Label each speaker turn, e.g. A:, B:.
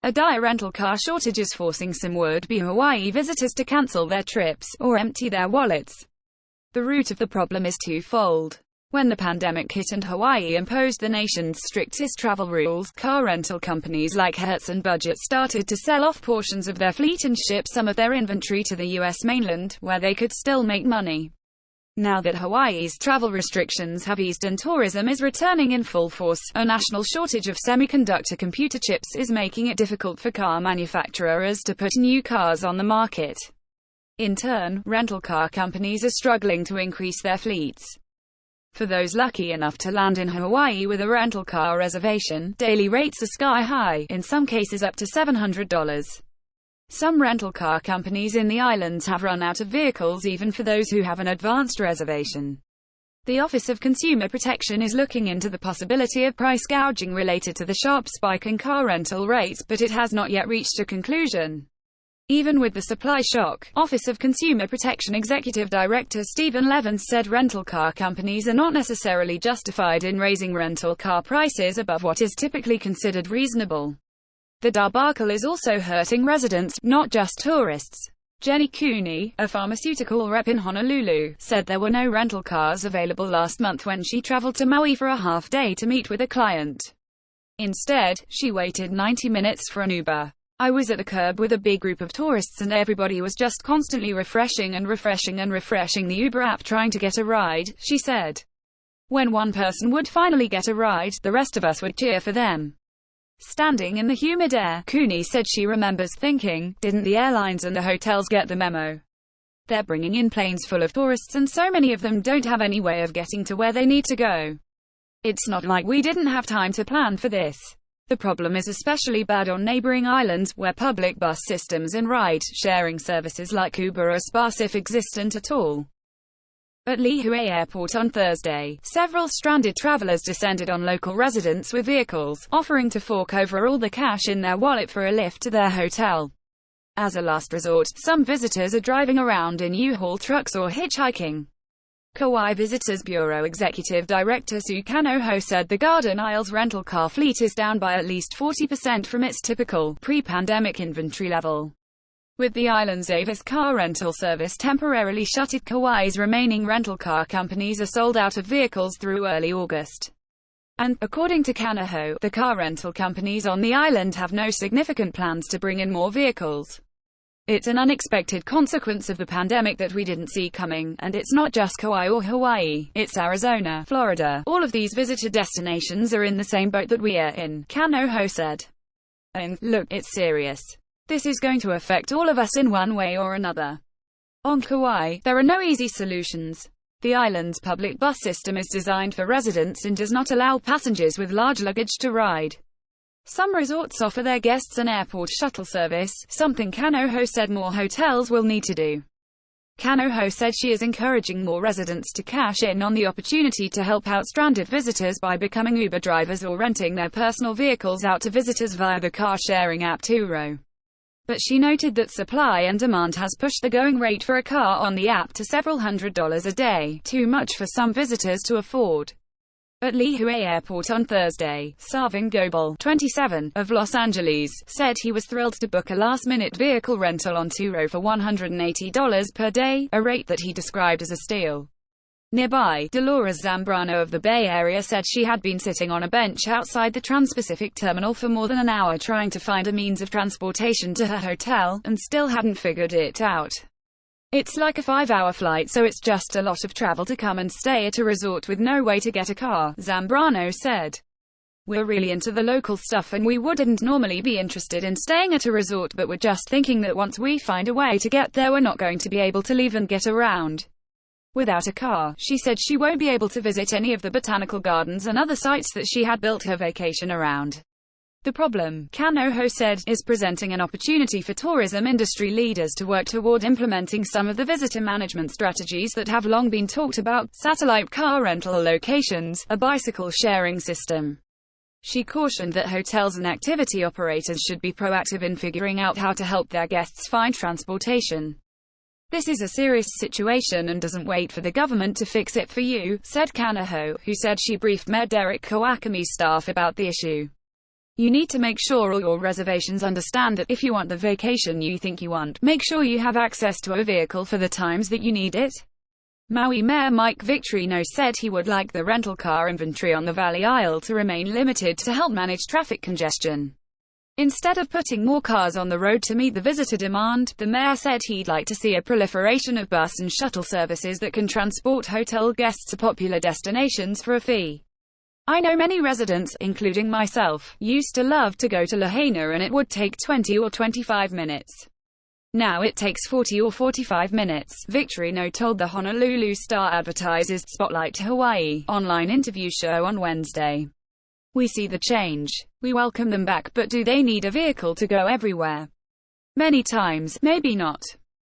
A: A dire rental car shortage is forcing some would-be Hawaii visitors to cancel their trips, or empty their wallets. The root of the problem is twofold. When the pandemic hit and Hawaii imposed the nation's strictest travel rules, car rental companies like Hertz and Budget started to sell off portions of their fleet and ship some of their inventory to the U.S. mainland, where they could still make money. Now that Hawaii's travel restrictions have eased and tourism is returning in full force, a national shortage of semi-conductor computer chips is making it difficult for car manufacturers to put new cars on the market. In turn, rental car companies are struggling to increase their fleets. For those lucky enough to land in Hawaii with a rental car reservation, daily rates are sky high, in some cases up to $700. Some rental car companies in the islands have run out of vehicles even for those who have an advanced reservation. The Office of Consumer Protection is looking into the possibility of price gouging related to the sharp spike in car rental rates, but it has not yet reached a conclusion. Even with the supply shock, Office of Consumer Protection Executive Director Stephen Levins said rental car companies are not necessarily justified in raising rental car prices above what is typically considered reasonable. The debacle is also hurting residents, not just tourists. Jenny Cooney, a pharmaceutical rep in Honolulu, said there were no rental cars available last month when she traveled to Maui for a half day to meet with a client. Instead, she waited 90 minutes for an Uber. I was at the curb with a big group of tourists and everybody was just constantly refreshing the Uber app trying to get a ride, she said. When one person would finally get a ride, the rest of us would cheer for them. Standing in the humid air, Cooney said she remembers thinking, didn't the airlines and the hotels get the memo? They're bringing in planes full of tourists and so many of them don't have any way of getting to where they need to go. It's not like we didn't have time to plan for this. The problem is especially bad on neighboring islands, where public bus systems and ride-sharing services like Uber are sparse if existent at all. At Lihue Airport on Thursday, several stranded travelers descended on local residents with vehicles, offering to fork over all the cash in their wallet for a lift to their hotel. As a last resort, some visitors are driving around in U-Haul trucks or hitchhiking. Kauai Visitors Bureau Executive Director Sue Kanoho said the Garden Isles rental car fleet is down by at least 40% from its typical, pre-pandemic inventory level. With the island's Avis car rental service temporarily shuttered, Kauai's remaining rental car companies are sold out of vehicles through early August. And, according to Kanoho, the car rental companies on the island have no significant plans to bring in more vehicles. It's an unexpected consequence of the pandemic that we didn't see coming, and it's not just Kauai or Hawaii, it's Arizona, Florida. All of these visitor destinations are in the same boat that we are in, Kanoho said. And, look, it's serious. This is going to affect all of us in one way or another. On Kauai, there are no easy solutions. The island's public bus system is designed for residents and does not allow passengers with large luggage to ride. Some resorts offer their guests an airport shuttle service, something Kanoho said more hotels will need to do. Kanoho said she is encouraging more residents to cash in on the opportunity to help out stranded visitors by becoming Uber drivers or renting their personal vehicles out to visitors via the car-sharing app Turo. But she noted that supply and demand has pushed the going rate for a car on the app to several $100s a day, too much for some visitors to afford. At Lihue Airport on Thursday, Sarvin Gobel, 27, of Los Angeles, said he was thrilled to book a last-minute vehicle rental on Turo for $180 per day, a rate that he described as a steal. Nearby, Dolores Zambrano of the Bay Area said she had been sitting on a bench outside the Trans-Pacific terminal for more than an hour trying to find a means of transportation to her hotel, and still hadn't figured it out. It's like a 5-hour flight, so it's just a lot of travel to come and stay at a resort with no way to get a car, Zambrano said. We're really into the local stuff and we wouldn't normally be interested in staying at a resort, but we're just thinking that once we find a way to get there we're not going to be able to leave and get around. Without a car, she said she won't be able to visit any of the botanical gardens and other sites that she had built her vacation around. The problem, Kanoho said, is presenting an opportunity for tourism industry leaders to work toward implementing some of the visitor management strategies that have long been talked about: satellite car rental locations, a bicycle sharing system. She cautioned that hotels and activity operators should be proactive in figuring out how to help their guests find transportation. This is a serious situation and doesn't wait for the government to fix it for you, said Kanoho, who said she briefed Mayor Derek Kawakami's staff about the issue. You need to make sure all your reservations understand that if you want the vacation you think you want, make sure you have access to a vehicle for the times that you need it. Maui Mayor Mike Victorino said he would like the rental car inventory on the Valley Isle to remain limited to help manage traffic congestion. Instead of putting more cars on the road to meet the visitor demand, the mayor said he'd like to see a proliferation of bus and shuttle services that can transport hotel guests to popular destinations for a fee. I know many residents, including myself, used to love to go to Lahaina and it would take 20 or 25 minutes. Now it takes 40 or 45 minutes, Victorino told the Honolulu Star-Advertise's Spotlight Hawaii online interview show on Wednesday. We see the change. We welcome them back, but do they need a vehicle to go everywhere? Many times, maybe not.